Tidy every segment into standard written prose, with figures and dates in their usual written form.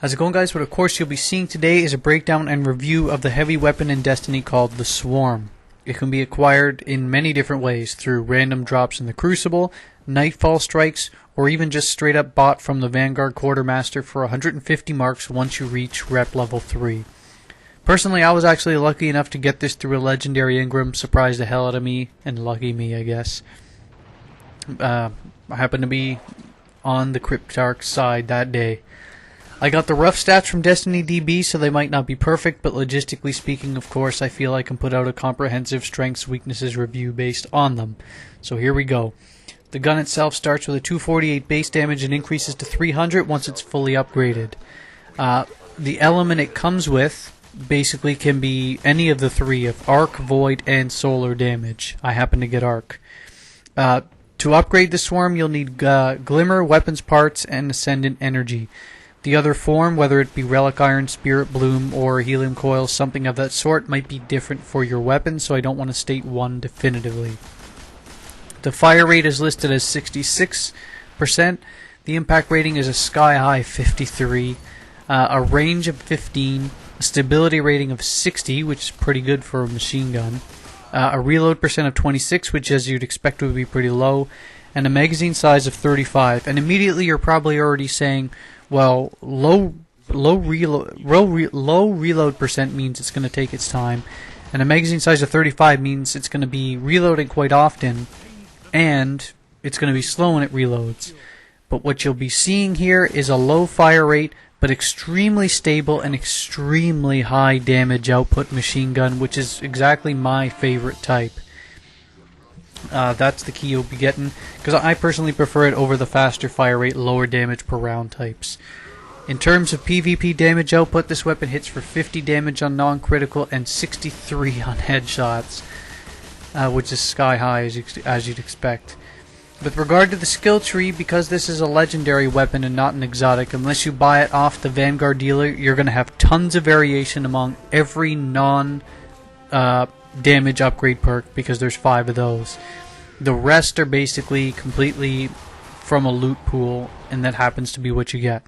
How's it going, guys? What of course you'll be seeing today is a breakdown and review of the heavy weapon in Destiny called the Swarm. It can be acquired in many different ways, through random drops in the Crucible, Nightfall strikes, or even just straight up bought from the Vanguard Quartermaster for 150 marks once you reach rep level 3. Personally, I was actually lucky enough to get this through a legendary Ingram. Surprised the hell out of me, and lucky me, I guess. I happened to be on the Cryptarch side that day. I got the rough stats from Destiny DB, so they might not be perfect, but logistically speaking, of course, I feel I can put out a comprehensive strengths weaknesses review based on them. So here we go. The gun itself starts with a 248 base damage and increases to 300 once it's fully upgraded. The element it comes with basically can be any of the three of Arc, Void, and Solar damage. I happen to get Arc. To upgrade the Swarm, you'll need Glimmer, Weapons Parts, and Ascendant Energy. The other form, whether it be Relic Iron, Spirit Bloom, or Helium Coil, something of that sort, might be different for your weapon, so I don't want to state one definitively. The fire rate is listed as 66%. The impact rating is a sky-high 53. A range of 15. A stability rating of 60, which is pretty good for a machine gun. A reload percent of 26, which as you'd expect would be pretty low. And a magazine size of 35. And immediately you're probably already saying, well, low reload percent means it's going to take its time, and a magazine size of 35 means it's going to be reloading quite often, and it's going to be slow when it reloads. But what you'll be seeing here is a low fire rate, but extremely stable and extremely high damage output machine gun, which is exactly my favorite type. That's the key you'll be getting, because I personally prefer it over the faster fire rate, lower damage per round types. In terms of PvP damage output, this weapon hits for 50 damage on non-critical and 63 on headshots, which is sky high as you'd expect. With regard to the skill tree, because this is a legendary weapon and not an exotic, unless you buy it off the Vanguard dealer, you're going to have tons of variation among every damage upgrade perk, because there's 5 of those. The rest are basically completely from a loot pool, and that happens to be what you get.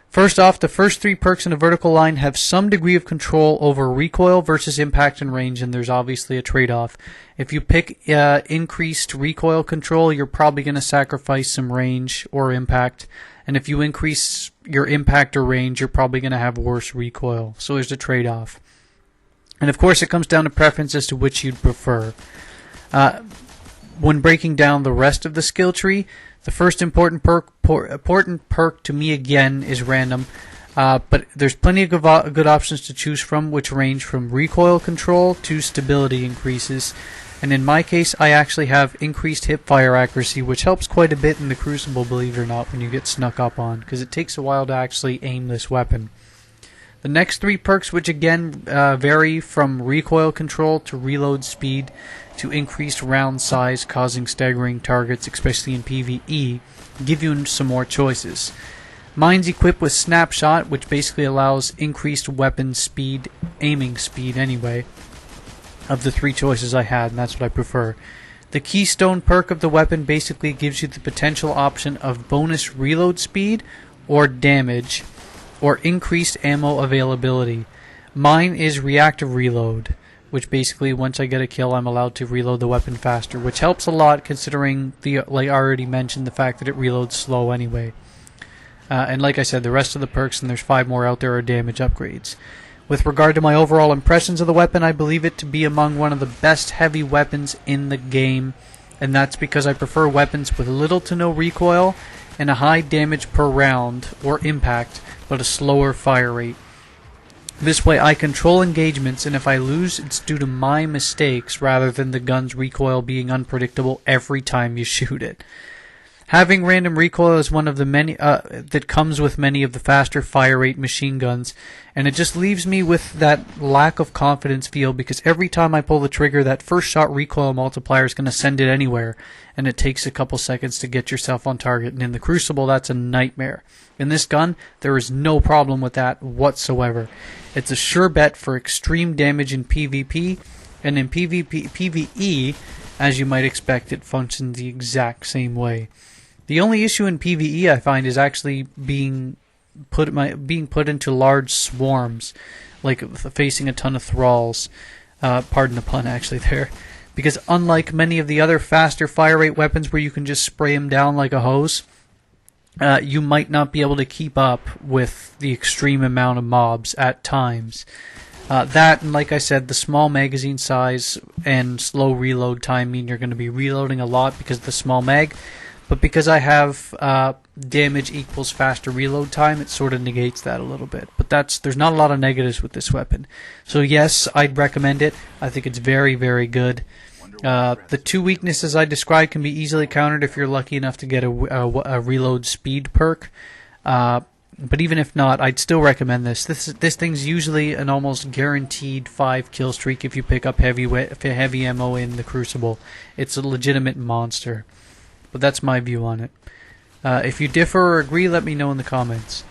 First off, the first 3 perks in a vertical line have some degree of control over recoil versus impact and range, and there's obviously a trade-off. If you pick increased recoil control, you're probably going to sacrifice some range or impact, and if you increase your impact or range, you're probably going to have worse recoil. So there's a trade-off. And of course, it comes down to preference as to which you'd prefer. When breaking down the rest of the skill tree, the first important perk to me again is random, but there's plenty of good options to choose from, which range from recoil control to stability increases. And in my case, I actually have increased hip-fire accuracy, which helps quite a bit in the Crucible, believe it or not, when you get snuck up on, because it takes a while to actually aim this weapon. The next 3 perks, which again vary from recoil control to reload speed to increased round size, causing staggering targets, especially in PvE, give you some more choices. Mine's equipped with Snapshot, which basically allows increased weapon speed, aiming speed anyway, of the 3 choices I had, and that's what I prefer. The Keystone perk of the weapon basically gives you the potential option of bonus reload speed or damage, or increased ammo availability. Mine is reactive reload, which basically once I get a kill I'm allowed to reload the weapon faster, which helps a lot considering like I already mentioned, the fact that it reloads slow anyway. And like I said, the rest of the perks, and there's 5 more out there, are damage upgrades. With regard to my overall impressions of the weapon, I believe it to be among one of the best heavy weapons in the game, and that's because I prefer weapons with little to no recoil and a high damage per round or impact, but a slower fire rate. This way I control engagements, and if I lose, it's due to my mistakes rather than the gun's recoil being unpredictable every time you shoot it. Having random recoil is one of the many that comes with many of the faster fire rate machine guns, and it just leaves me with that lack of confidence feel, because every time I pull the trigger, that first shot recoil multiplier is going to send it anywhere, and it takes a couple seconds to get yourself on target, and in the Crucible that's a nightmare. In this gun, there is no problem with that whatsoever. It's a sure bet for extreme damage in PvP, and in PvE, as you might expect, it functions the exact same way. The only issue in PvE I find is actually being being put into large swarms, like facing a ton of thralls. Pardon the pun, actually there, because unlike many of the other faster fire rate weapons where you can just spray them down like a hose, you might not be able to keep up with the extreme amount of mobs at times. That, and like I said, the small magazine size and slow reload time mean you're going to be reloading a lot because of the small mag, but because I have damage equals faster reload time, it sort of negates that a little bit. But there's not a lot of negatives with this weapon. So yes, I'd recommend it. I think it's very, very good. The two weaknesses I described can be easily countered if you're lucky enough to get a reload speed perk. But even if not, I'd still recommend this. This thing's usually an almost guaranteed 5 kill streak if you pick up heavy ammo in the Crucible. It's a legitimate monster. But that's my view on it. If you differ or agree, let me know in the comments.